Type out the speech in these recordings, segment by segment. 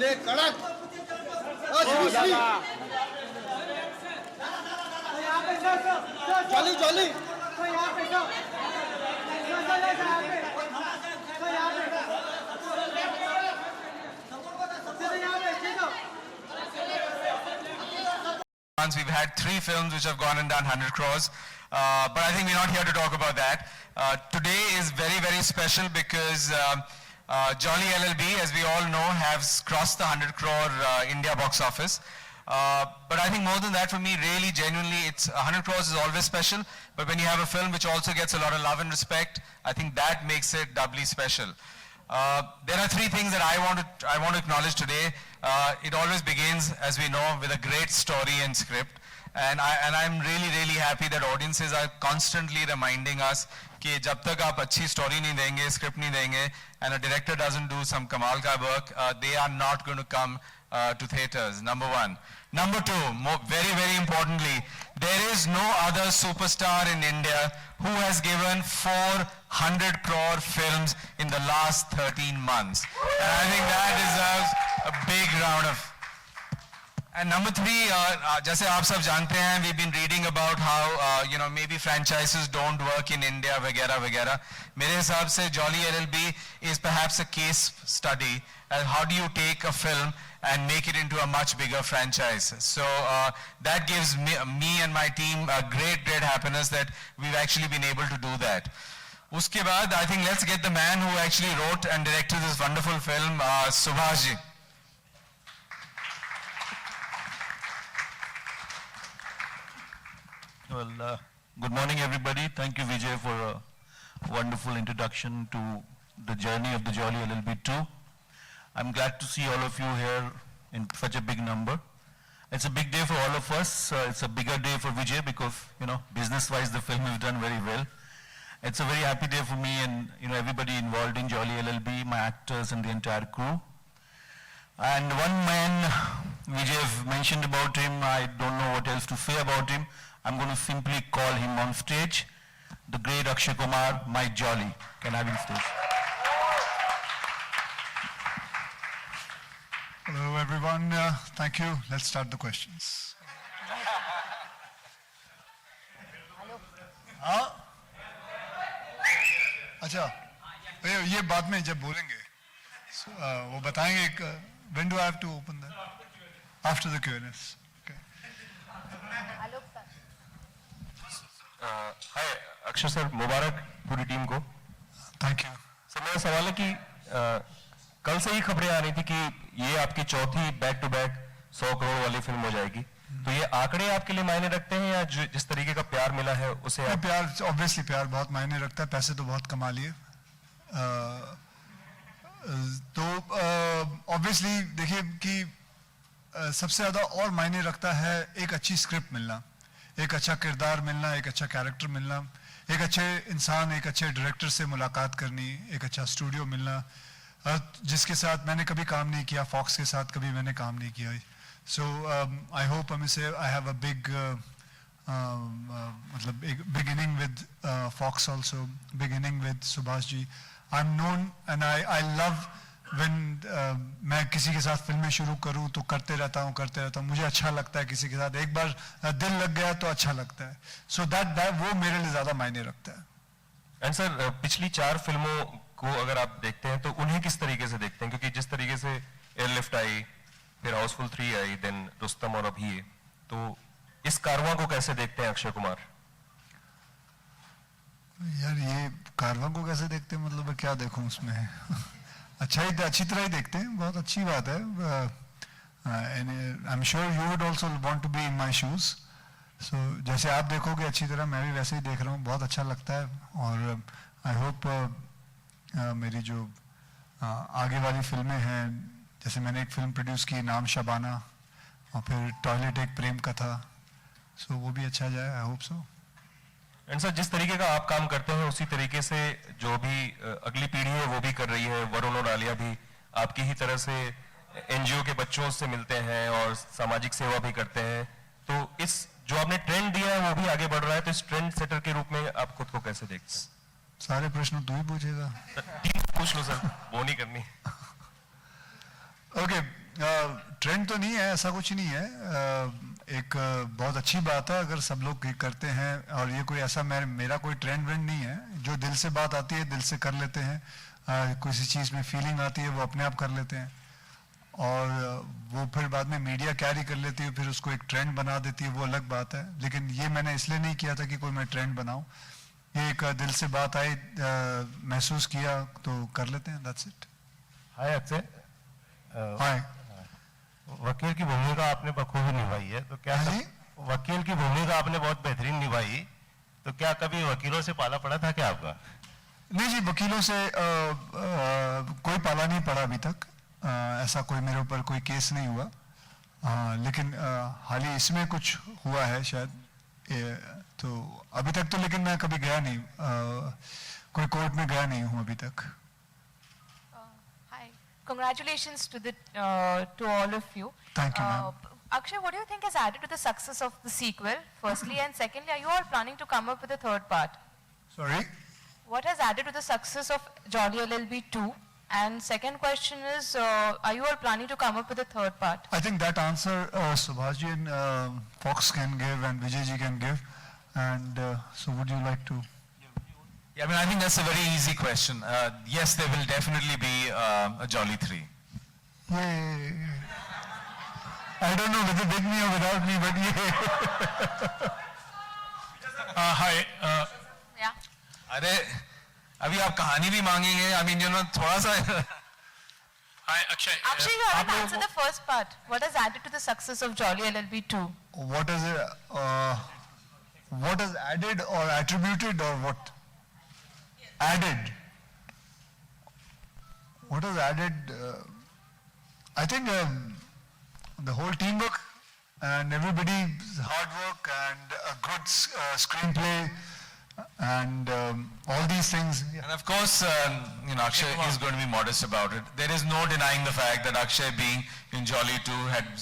ले कड़क jolly jolly We've had 3 films which have gone and done 100 crores, but I think we're not here to talk about that. Today is very, very special because Jolly LLB, as we all know, has crossed the 100 crore India box office. But I think more than that, for me, really, genuinely, it's 100 crores is always special. But when you have a film which also gets a lot of love and respect, I think that makes it doubly special. There are 3 things that I want to acknowledge today. It always begins, as we know, with a great story and script. And I'm really, really happy that audiences are constantly reminding us कि जब तक आप अच्छी story नहीं देंगे, script नहीं देंगे, and a director doesn't do some कमाल का work, they are not going to come to theaters. Number 1. Number 2, very, very importantly, there is no other superstar in India who has given 400 crore films in the last 13 months. And I think that deserves a big round of. And number 3, जैसे आप सब जानते हैं, we've been reading about how maybe franchises don't work in India वगैरह वगैरह. मेरे हिसाब से Jolly LLB is perhaps a case study. How do you take a film and make it into a much bigger franchise? So that gives me and my team a great, great happiness that we've actually been able to do that. उसके बाद, I think let's get the man who actually wrote and directed this wonderful film, Subhash ji. Well, good morning everybody. Thank you Vijay for a wonderful introduction to the journey of the Jolly LLB 2. I'm glad to see all of you here in such a big number. It's a big day for all of us. It's a bigger day for Vijay because, business-wise the film has done very well. It's a very happy day for me and, everybody involved in Jolly LLB, my actors and the entire crew. And one man, Vijay mentioned about him, I don't know what else to say about him. I'm going to simply call him on stage, the great Akshay Kumar, my Jolly. Can I have him stage? Hello everyone, thank you. Let's start the questions. हाँ? अच्छा, ये बाद में जब बोलेंगे, वो बताएंगे. When do I have to open that? After the Q&As. Okay. Hi Akshay sir, मुबारक पूरी टीम को. Thank you. सर मेरा सवाल है कि कल से ही खबरें आ रही थी कि ये आपकी चौथी बैक टू बैक 100 करोड़ वाली फिल्म हो जाएगी. तो ये आंकड़े आपके लिए मायने रखते हैं या जिस तरीके का प्यार मिला है उसे आप... प्यार, ऑब्वियसली प्यार बहुत मायने रखता है. पैसे तो बहुत कमा लिए. तो ऑब्वियसली देखिए कि सबसे ज़्यादा और मायने रखता है एक अच्छी स्क्रिप्ट मिलना, एक अच्छा किरदार मिलना, एक अच्छा कैरेक्टर मिलना, एक अच्छे इंसान, एक अच्छे डायरेक्टर से मुलाकात करनी, एक अच्छा स्टूडियो मिलना जिसके साथ मैंने कभी काम नहीं किया. फॉक्स के साथ कभी मैंने काम नहीं किया. So I hope I have a big मतलब एक beginning with Fox also, beginning with Subhash ji. I am known and I love when मैं किसी के साथ फिल्में शुरू करूं तो करते रहता हूं. मुझे अच्छा लगता है किसी के साथ एक बार दिल लग गया तो अच्छा लगता है. सो दैट वो मेरे लिए ज्यादा मायने रखता है. एंड सर पिछली 4 फिल्मों को अगर आप देखते हैं तो उन्हें किस तरीके से देखते हैं? क्योंकि जिस तरीके से एयरलिफ्ट आई, फिर हाउसफुल 3 आई, देन रुस्तम और अभी ये, तो इस कारवां को कैसे देखते हैं अक्षय कुमार? यार ये कारवां को कैसे देखते हैं मतलब क्या देखूं उसमें? अच्छी तरह ही देखते हैं. बहुत अच्छी बात है. I am sure you would also want to be in my shoes. So जैसे आप देखोगे अच्छी तरह मैं भी वैसे ही देख रहा हूँ. बहुत अच्छा लगता है. और आई होप मेरी जो आगे वाली फिल्में हैं, जैसे मैंने एक फिल्म प्रोड्यूस की नाम शबाना, और फिर टॉयलेट एक प्रेम कथा, सो वो भी अच्छा जाए. I hope so. And sir जिस तरीके का आप काम करते हैं उसी तरीके से जो भी अगली पीढ़ी है वो भी कर रही है. वरुण और आलिया भी आपकी ही तरह से एनजीओ के बच्चों से मिलते हैं और सामाजिक सेवा भी करते हैं. तो इस जो आपने ट्रेंड दिया है वो भी आगे बढ़ रहा है. तो इस ट्रेंड सेटर के रूप में आप खुद को कैसे देखते हैं? सारे प्रश्न तू ही पूछेगा. टीम पूछ लो सर, वो नहीं करनी. ओके, ट्रेंड तो नहीं है, ऐसा कुछ नहीं है। एक बहुत अच्छी बात है अगर सब लोग ये करते हैं, और ये कोई ऐसा मेरा कोई ट्रेंड व्रेंड नहीं है। जो दिल से बात आती है दिल से कर लेते हैं, किसी चीज़ में फीलिंग आती है वो अपने आप कर लेते हैं, और वो फिर बाद में मीडिया कैरी कर लेती है, फिर उसको एक ट्रेंड बना देती है, वो अलग बात है। लेकिन ये मैंने इसलिए नहीं किया था कि कोई मैं ट्रेंड बनाऊं, ये एक दिल से बात आई, महसूस किया तो कर लेते हैं, दैट्स इट। हाय अक्षय, हाय। वकील की भूमिका आपने बखूबी निभाई है, तो क्या हाँ जी? वकील की भूमिका आपने बहुत बेहतरीन निभाई, तो क्या कभी वकीलों से पाला पड़ा था क्या आपका? नहीं जी, वकीलों से कोई पाला नहीं पड़ा अभी तक। ऐसा कोई मेरे ऊपर कोई केस नहीं हुआ, लेकिन हाल ही इसमें कुछ हुआ है शायद, तो अभी तक तो लेकिन मैं कभी गया नहीं, कोई कोर्ट में गया नहीं हूँ अभी तक। Hi. Congratulations to all of you. Thank you, ma'am. Akshay, what do you think has added to the success of the sequel, firstly, and secondly, are you all planning to come up with a third part? Sorry? What has added to the success of Jolly LLB 2? And second question is, are you all planning to come up with a third part? I think that answer Subhash ji and Fox can give and Vijay ji can give. And so would you like to? Yeah, I mean, I think that's a very easy question. Yes, there will definitely be a Jolly 3. Yay. I don't know whether with me or without me, but yeah. Hi. Yeah. अरे अभी आप कहानी भी मांगेंगे, I mean, you know, थोड़ा सा Hi, Akshay. Akshay, you haven't answered the first part. What has added to the success of Jolly LLB 2? What is it? What is added or attributed or what? Added. What is added? I think the whole teamwork and everybody's hard work and a good screenplay and all these things. And of course, you know, Akshay is going to be modest about it. There is no denying the fact that Akshay being in Jolly 2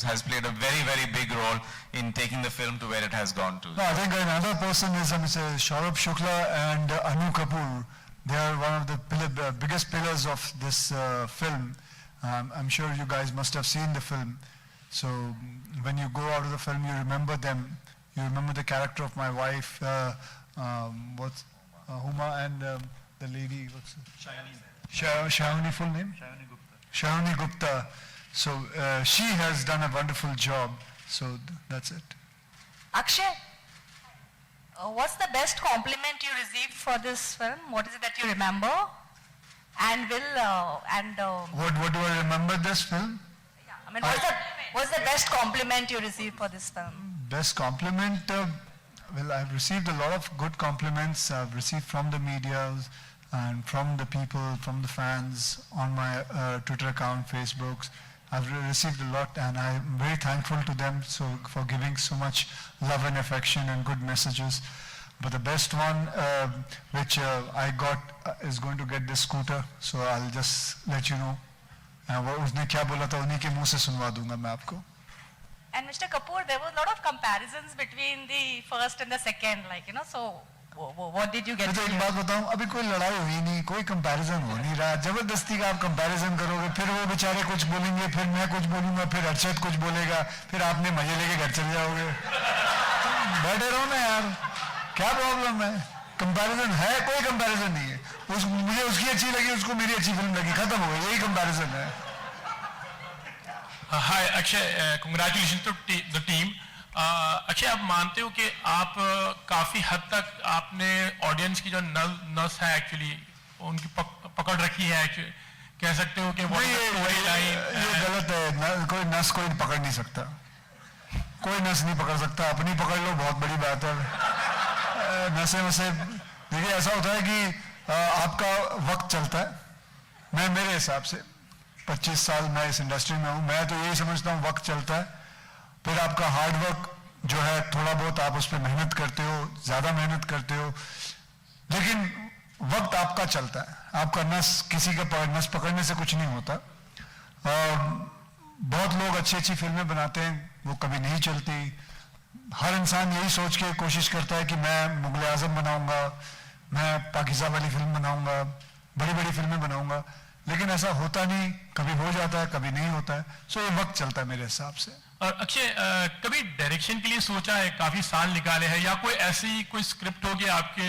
has played a very, very big role in taking the film to where it has gone to. No, I think another person is Mr. Saurabh Shukla and Anu Kapoor. They are one of the biggest pillars of this film. I'm sure you guys must have seen the film. So when you go out of the film, you remember them. You remember the character of my wife, Huma, and the lady, what's Shayani, full name? Shayani Gupta. So she has done a wonderful job. So that's it. Akshay, what's the best compliment you received for this film? What is it that you remember? And What do I remember this film? I mean, what's the best compliment you received for this film? Best compliment? Well, I've received a lot of good compliments. I've received from the media and from the people, from the fans on my Twitter account, Facebook. I've received a lot, and I'm very thankful to them for giving so much love and affection and good messages. But the best one, which I got, is going to get this scooter. So I'll just let you know. वो उसने क्या बोला था उन्हीं के मुंह से सुनवा दूंगा मैं आपको. And Mr. Kapoor, there was a lot of comparisons between the first and the second, like, you know, so what did you get? मैं तो एक बात बताऊं, अभी कोई लड़ाई हुई नहीं, कोई कंपैरिजन हो नहीं रहा, जबरदस्ती का आप कंपैरिजन करोगे, फिर वो बेचारे कुछ बोलेंगे, फिर मैं कुछ बोलूंगा, फिर अर्शद कुछ बोलेगा, फिर आपने मजे लेके घर चले जाओगे. बैठे रहो ना यार, क्या प्रॉब्लम है? कंपैरिजन है, कोई कंपैरिजन नहीं है. मुझे उसकी अच्छी लगी, उसको मेरी अच्छी फिल्म लगी, खत्म हो गया, यही कंपैरिजन है. Hi, Akshay. Congratulations to the team. Akshay, आप मानते हो कि आप काफी हद तक आपने ऑडियंस की जो नस है एक्चुअली उनकी पकड़ रखी है, कह सकते हो कि ये गलत है. कोई नस कोई पकड़ नहीं सकता, कोई नस नहीं पकड़ सकता. अपनी पकड़ लो, बहुत बड़ी बात है. नसें वसे देखिए, ऐसा होता है कि आपका वक्त चलता है. मैं मेरे हिसाब से 25 साल मैं इस इंडस्ट्री में हूँ, मैं तो यही समझता हूँ वक्त चलता है. फिर आपका हार्ड वर्क जो है, थोड़ा बहुत आप उस पर मेहनत करते हो, ज़्यादा मेहनत करते हो, लेकिन वक्त आपका चलता है. आपका नस किसी का नस पकड़ने से कुछ नहीं होता. बहुत लोग अच्छी अच्छी फिल्में बनाते हैं, वो कभी नहीं चलती. हर इंसान यही सोच के कोशिश करता है कि मैं मुगल आजम बनाऊंगा, मैं पाकिस्तान वाली फिल्म बनाऊंगा, बड़ी बड़ी फिल्में बनाऊंगा, लेकिन ऐसा होता नहीं, कभी हो जाता है कभी नहीं होता है, सो ये वक्त चलता है मेरे हिसाब से। और अक्षय कभी डायरेक्शन के लिए सोचा है, काफी साल निकाले हैं, या कोई ऐसी कोई स्क्रिप्ट होगी आपके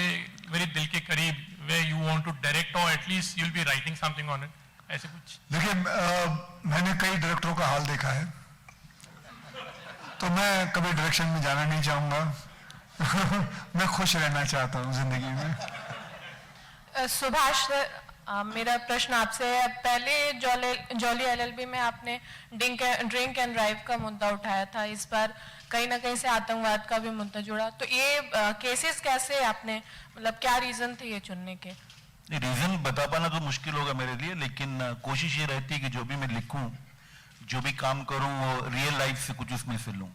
मेरे दिल के करीब way you want to direct और at least you will be writing something on it, ऐसे कुछ? देखिए मैंने कई डायरेक्टरों का हाल देखा है, तो मैं कभी डायरेक्शन में जाना नहीं चाहूंगा। मैं खुश रहना चाहता हूँ जिंदगी में। सुभाष सर, मेरा प्रश्न आपसे है, पहले जॉली एलएलबी में आपने ड्रिंक एंड ड्राइव का मुद्दा उठाया था, इस बार कहीं ना कहीं से आतंकवाद का भी मुद्दा जुड़ा, तो ये केसेस कैसे आपने, मतलब क्या रीजन थे ये चुनने के? रीजन बता पाना तो मुश्किल होगा मेरे लिए, लेकिन कोशिश ये रहती है कि जो भी मैं लिखूं, जो भी काम करूं, वो रियल लाइफ से कुछ उसमें से लूं।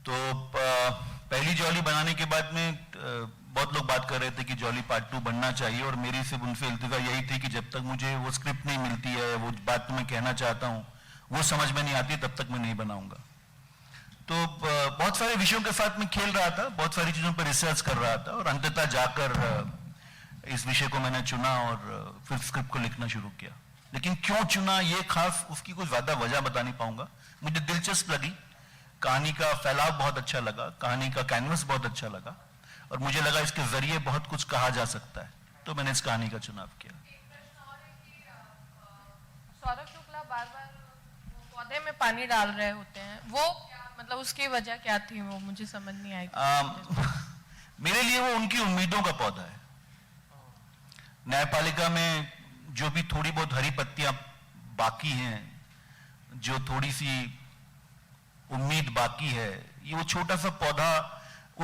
तो पहली जॉली बनाने के बाद में बहुत लोग बात कर रहे थे कि जॉली पार्ट 2 बनना चाहिए, और मेरी सिर्फ उनसे इल्तिजा यही थी कि जब तक मुझे वो स्क्रिप्ट नहीं मिलती है, वो बात मैं कहना चाहता हूँ वो समझ में नहीं आती, तब तक मैं नहीं बनाऊंगा। तो बहुत सारे विषयों के साथ मैं खेल रहा था, बहुत सारी चीजों पर रिसर्च कर रहा था, और अंततः जाकर इस विषय को मैंने चुना और फिर स्क्रिप्ट को लिखना शुरू किया। लेकिन क्यों चुना ये खास उसकी कोई ज्यादा वजह बता नहीं पाऊंगा। मुझे दिलचस्प लगी, कहानी का फैलाव बहुत अच्छा लगा, कहानी का कैनवस बहुत अच्छा लगा, और मुझे लगा इसके जरिए बहुत कुछ कहा जा सकता है, तो मैंने इस कहानी का चुनाव किया। सौरभ शुक्ला बार बार पौधे में पानी डाल रहे होते हैं, वो मतलब उसकी वजह क्या थी, वो मुझे समझ नहीं आई। मेरे लिए वो उनकी उम्मीदों का पौधा है। न्यायपालिका में जो भी थोड़ी बहुत हरी पत्तियां बाकी हैं, जो थोड़ी सी उम्मीद बाकी है, ये वो छोटा सा पौधा,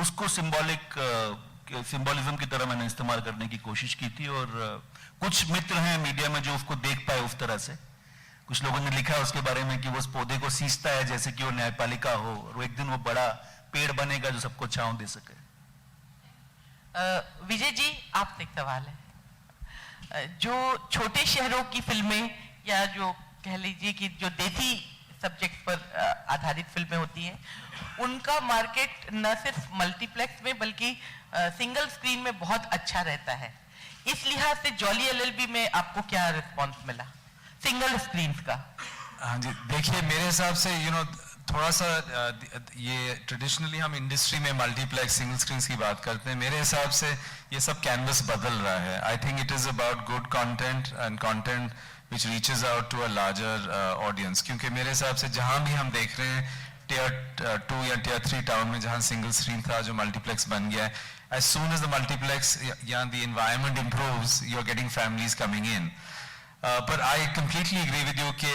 उसको सिंबॉलिज्म की तरह मैंने इस्तेमाल करने की कोशिश की थी। और कुछ मित्र हैं मीडिया में जो उसको देख पाए उस तरह से। कुछ लोगों ने लिखा उसके बारे में कि वो उस पौधे को सींचता है जैसे कि वो न्यायपालिका हो, और वो एक दिन वो बड़ा पेड़ बनेगा जो सबको छांव दे सके। विजय जी, आपसे एक सवाल है। जो छोटे शहरों की फिल्में, या जो कह लीजिए कि जो देसी सब्जेक्ट पर आधारित फिल्में होती हैं, उनका मार्केट न सिर्फ मल्टीप्लेक्स में बल्कि सिंगल स्क्रीन में बहुत अच्छा रहता है। इस लिहाज से जॉली एलएलबी में आपको क्या रिस्पांस मिला सिंगल स्क्रीन का? हाँ जी, देखिए मेरे हिसाब से थोड़ा सा ये ट्रेडिशनली हम इंडस्ट्री में मल्टीप्लेक्स सिंगल स्क्रीन की बात करते हैं। मेरे हिसाब से ये सब कैनवस बदल रहा है। I think it is about good content and content which reaches out to a larger audience. क्योंकि मेरे हिसाब से जहां भी हम देख रहे हैं टियर 2 या टियर 3 टाउन में जहां सिंगल स्क्रीन था, जो मल्टीप्लेक्स बन गया है, as soon as the multiplex या the environment improves, you're getting families coming in. But I completely agree with you कि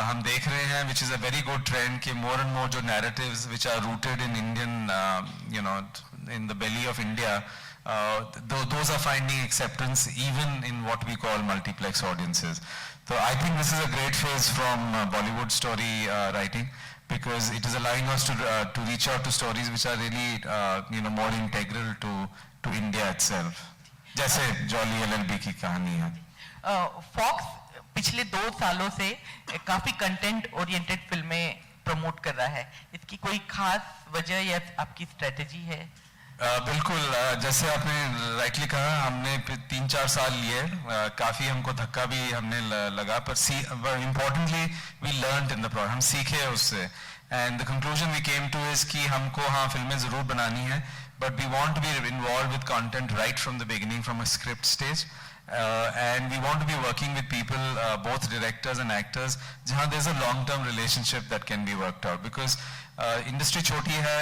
हम देख रहे हैं, which is a very good trend, कि more and more जो narratives which are rooted in Indian, in the belly of India, those are finding acceptance even in what we call multiplex audiences. So I think this is a great phase from Bollywood story writing, because it is allowing us to reach out to stories which are really more integral to India itself. जैसे jolly LLB की कहानी है। Fox पिछले 2 सालों से काफी content oriented फिल्में promote कर रहा है, इसकी कोई खास वजह या आपकी स्ट्रेटेजी है? बिल्कुल, जैसे आपने राइटली कहा, हमने 3-4 साल लिए, काफी हमको धक्का भी हमने लगा, पर importantly we learned in the process, हम सीखे उससे, and the conclusion we came to is कि हमको हाँ फिल्में जरूर बनानी है, but we want to be involved with content right from the beginning, from a script stage, and we want to be working with people, both directors and actors, jahan there's a long-term relationship that can be worked out, because industry choti hai,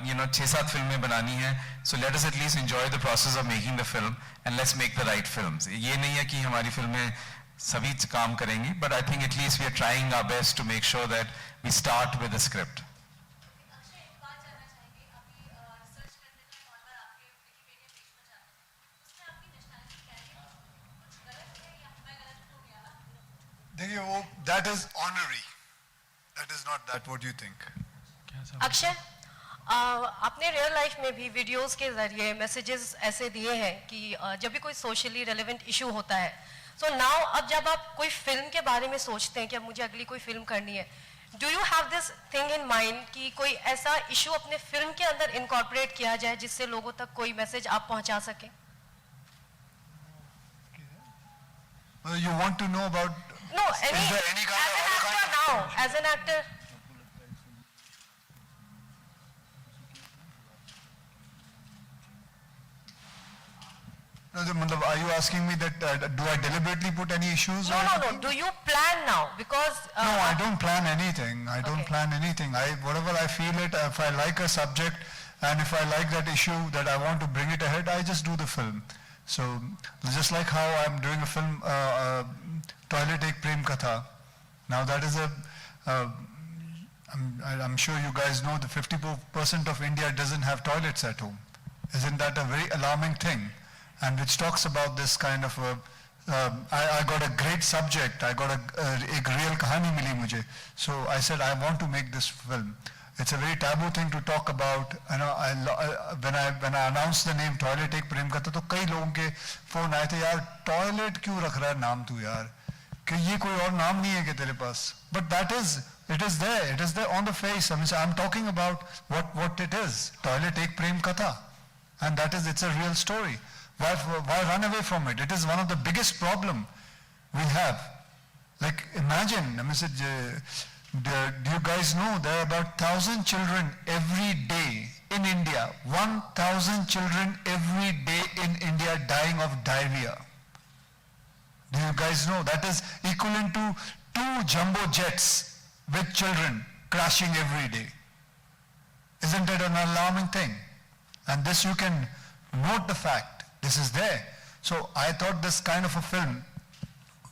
6-7 filmein banani hai, so let us at least enjoy the process of making the film, and let's make the right films. Ye nahi hai ki hamari filmein sabhi kaam karengi, but I think at least we are trying our best to make sure that we start with the script. देखिए वो that is honorary, that is not that what you think. Akshay, आपने real life में भी videos के जरिए messages ऐसे दिए हैं कि जब भी कोई सोशली रेलेवेंट इशू होता है, सो नाउ अब जब आप कोई फिल्म के बारे में सोचते हैं कि अब मुझे अगली कोई फिल्म करनी है, do you have this thing in mind कि कोई ऐसा इशू अपने फिल्म के अंदर इनकॉर्पोरेट किया जाए जिससे लोगों तक कोई मैसेज आप पहुंचा सकें? You want to know about? No, Is there any kind as of an other kind actor now, as an actor. No, are you asking me that do I deliberately put any issues? No, or no, no. anything? Do you plan now? Because No, I don't plan anything. I don't Okay. plan anything. Whatever I feel it, if I like a subject and if I like that issue that I want to bring it ahead, I just do the film. So just like how I'm doing a film, Toilet Ek Prem Katha. Now that is I'm sure you guys know that 50% of India doesn't have toilets at home. Isn't that a very alarming thing? And which talks about this kind of I got a great subject. I got एक real कहानी मिली मुझे. So I said I want to make this film. It's a very taboo thing to talk about. You know, when I announced the name Toilet Ek Prem Katha, तो कई लोगों के phone आए थे, यार टॉयलेट क्यों रख रहा है नाम तू यार, कि ये कोई और नाम नहीं है कि तेरे पास. But it is there on the face. I mean, so I'm talking about what it is. Toilet Ek Prem Katha, and it's a real story. Why run away from it? It is one of the biggest problem we have. Like imagine, I mean, do you guys know there are about 1,000 children every day in India, 1,000 children every day in India dying of diarrhea. Do you guys know that is equivalent to 2 jumbo jets with children crashing every day? Isn't it an alarming thing? And this you can note the fact. This is there. So I thought this kind of a film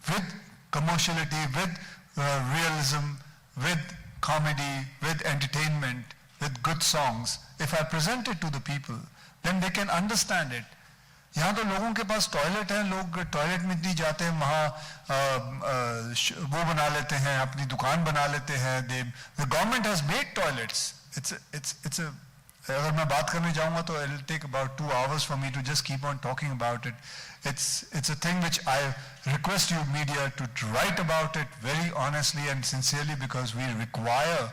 with commerciality, with realism, with comedy, with entertainment, with good songs, if I present it to the people, then they can understand it. यहाँ तो लोगों के पास toilet है, लोग toilet में नहीं जाते हैं, वहाँ वो बना लेते हैं, अपनी दुकान बना लेते हैं. The government has made toilets. It's a अगर मैं बात करने जाऊंगा तो it'll take about 2 hours for me to just keep on talking about it. It's a thing which I request you media to write about it very honestly and sincerely, because we require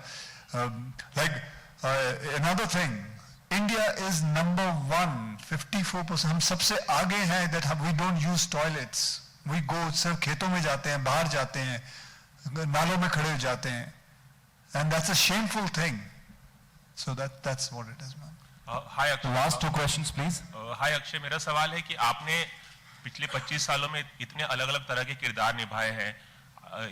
another thing. India is number 1, 54%. हम सबसे आगे हैं that we don't use toilets. We go सिर्फ खेतों में जाते हैं, बाहर जाते हैं, नालों में खड़े हो जाते हैं, and that's a shameful thing. So that's what it is, man. Hi Akshay, Last 2 questions, please. हाय अक्षय, मेरा सवाल है कि आपने पिछले 25 सालों में इतने अलग अलग तरह के किरदार निभाए हैं,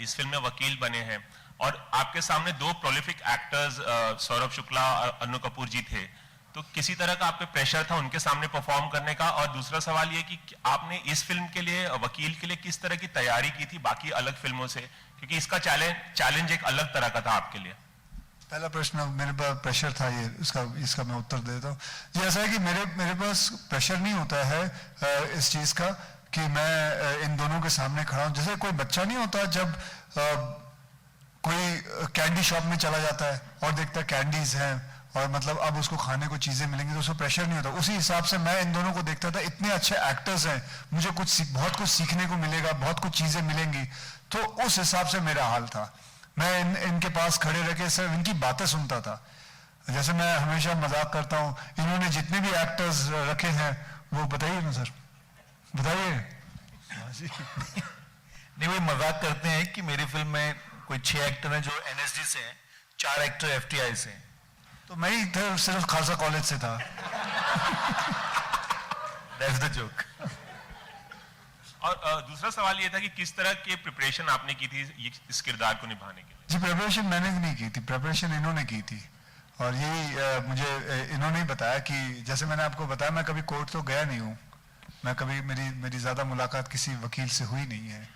इस फिल्म में वकील बने हैं, और आपके सामने 2 प्रोलिफिक एक्टर्स सौरभ शुक्ला और अनु कपूर जी थे, तो किसी तरह का आप पे प्रेशर था उनके सामने परफॉर्म करने का? और दूसरा सवाल ये कि आपने इस फिल्म के लिए, वकील के लिए, किस तरह की तैयारी की थी बाकी अलग फिल्मों से, क्योंकि इसका चैलेंज एक अलग तरह का था आपके लिए? पहला प्रश्न, मेरे पास प्रेशर था, ये इसका मैं उत्तर देता हूँ. ये ऐसा है कि मेरे पास प्रेशर नहीं होता है इस चीज़ का कि मैं इन दोनों के सामने खड़ा हूँ. जैसे कोई बच्चा नहीं होता जब कोई कैंडी शॉप में चला जाता है और देखता है कैंडीज हैं और मतलब अब उसको खाने को चीज़ें मिलेंगी, तो उसको प्रेशर नहीं होता. उसी हिसाब से मैं इन दोनों को देखता था, इतने अच्छे एक्टर्स हैं, मुझे बहुत कुछ सीखने को मिलेगा, बहुत कुछ चीज़ें मिलेंगी, तो उस हिसाब से मेरा हाल था. मैं इनके पास खड़े रह के सिर्फ इनकी बातें सुनता था. जैसे मैं हमेशा मजाक करता हूँ, इन्होंने जितने भी एक्टर्स रखे हैं वो बताइए ना सर, बताइए. नहीं, वही मजाक करते हैं कि मेरी फिल्म में कोई 6 एक्टर हैं जो NSD से हैं, 4 एक्टर FTI से हैं. तो मैं ही सिर्फ खालसा कॉलेज से था. That's the joke. और दूसरा सवाल ये था कि किस तरह के प्रिपरेशन आपने की थी इस किरदार को निभाने के लिए? जी, प्रिपरेशन मैंने नहीं की थी, प्रिपरेशन इन्होंने की थी. और यही मुझे इन्होंने ही बताया कि जैसे मैंने आपको बताया, मैं कभी कोर्ट तो गया नहीं हूँ, मैं कभी मेरी ज़्यादा मुलाकात किसी वकील से हुई नहीं है,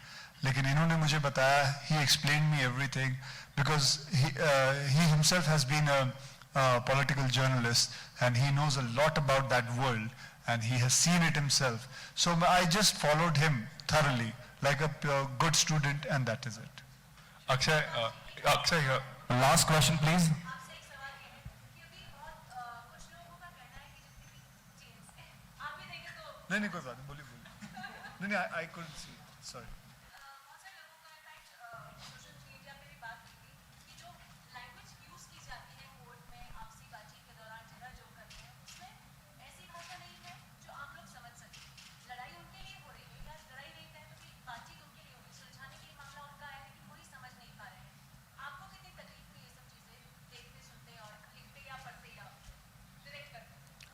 लेकिन इन्होंने मुझे बताया, he explain me everything, because he himself has been a political journalist and he knows a lot about that world and he has seen it himself. So I just followed him thoroughly like a good student, and that is it. Akshay, Last question, please. नहीं कोई बात नहीं, बोलिए. नहीं I couldn't see, sorry.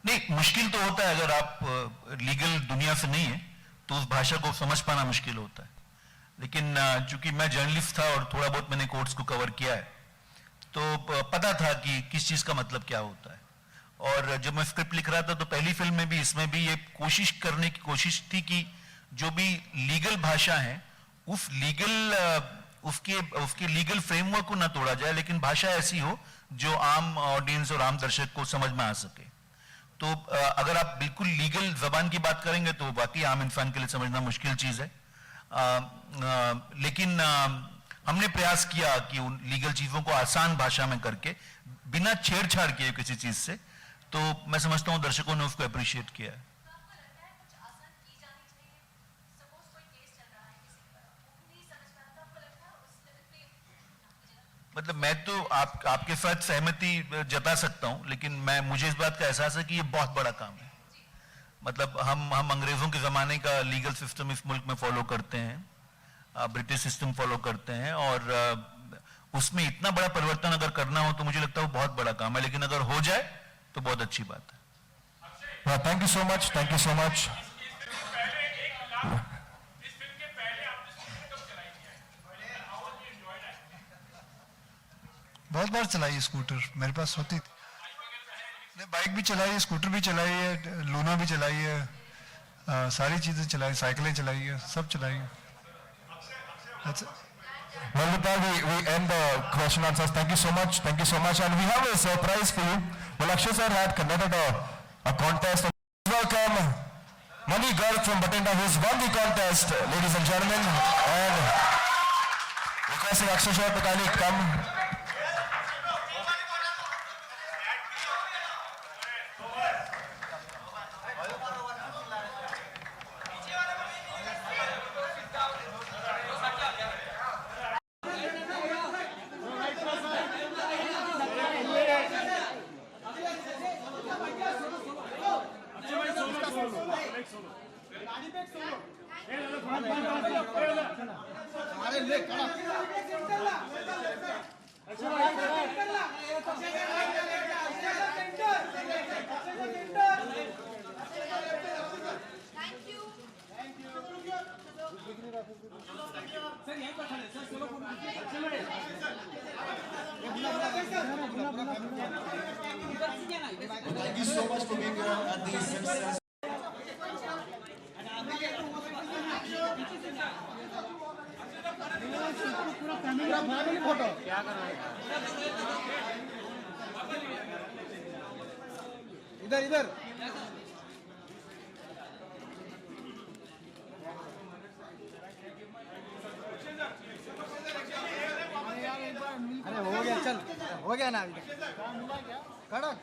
नहीं, मुश्किल तो होता है अगर आप लीगल दुनिया से नहीं है तो उस भाषा को समझ पाना मुश्किल होता है। लेकिन चूंकि मैं जर्नलिस्ट था और थोड़ा बहुत मैंने कोर्ट्स को कवर किया है, तो पता था कि किस चीज का मतलब क्या होता है। और जब मैं स्क्रिप्ट लिख रहा था तो पहली फिल्म में भी, इसमें भी ये कोशिश करने की कोशिश थी कि जो भी लीगल भाषा है उस उसके लीगल फ्रेमवर्क को ना तोड़ा जाए, लेकिन भाषा ऐसी हो जो आम ऑडियंस और आम दर्शक को समझ में आ सके। तो अगर आप बिल्कुल लीगल जबान की बात करेंगे तो वाकई आम इंसान के लिए समझना मुश्किल चीज है। लेकिन हमने प्रयास किया कि उन लीगल चीजों को आसान भाषा में करके, बिना छेड़छाड़ किए किसी चीज से, तो मैं समझता हूं दर्शकों ने उसको अप्रिशिएट किया है। मतलब मैं तो आपके साथ सहमति जता सकता हूं, लेकिन मुझे इस बात का एहसास है कि ये बहुत बड़ा काम है। मतलब हम अंग्रेजों के जमाने का लीगल सिस्टम इस मुल्क में फॉलो करते हैं, ब्रिटिश सिस्टम फॉलो करते हैं, और उसमें इतना बड़ा परिवर्तन अगर करना हो तो मुझे लगता है वो बहुत बड़ा काम है, लेकिन अगर हो जाए तो बहुत अच्छी बात है। Thank you so much, thank you so much. बहुत बार चलाई है स्कूटर, मेरे पास होती थी। नहीं, बाइक भी चलाई है, स्कूटर भी चलाई है, लूना भी चलाई है, सारी चीजें चलाई, साइकिलें चलाई है, सब चलाई है। Well, with that, we end the question and answers. Thank you so much. Thank you so much. And we have a surprise for you. Well, Akshay sir had conducted a contest. Welcome Mani Garg from Bathinda, who's won the contest, ladies and gentlemen. And requesting Akshay sir to kindly come. Thank you so much for being here at the success. इधर इधर अरे हो गया, चल हो गया ना, कड़क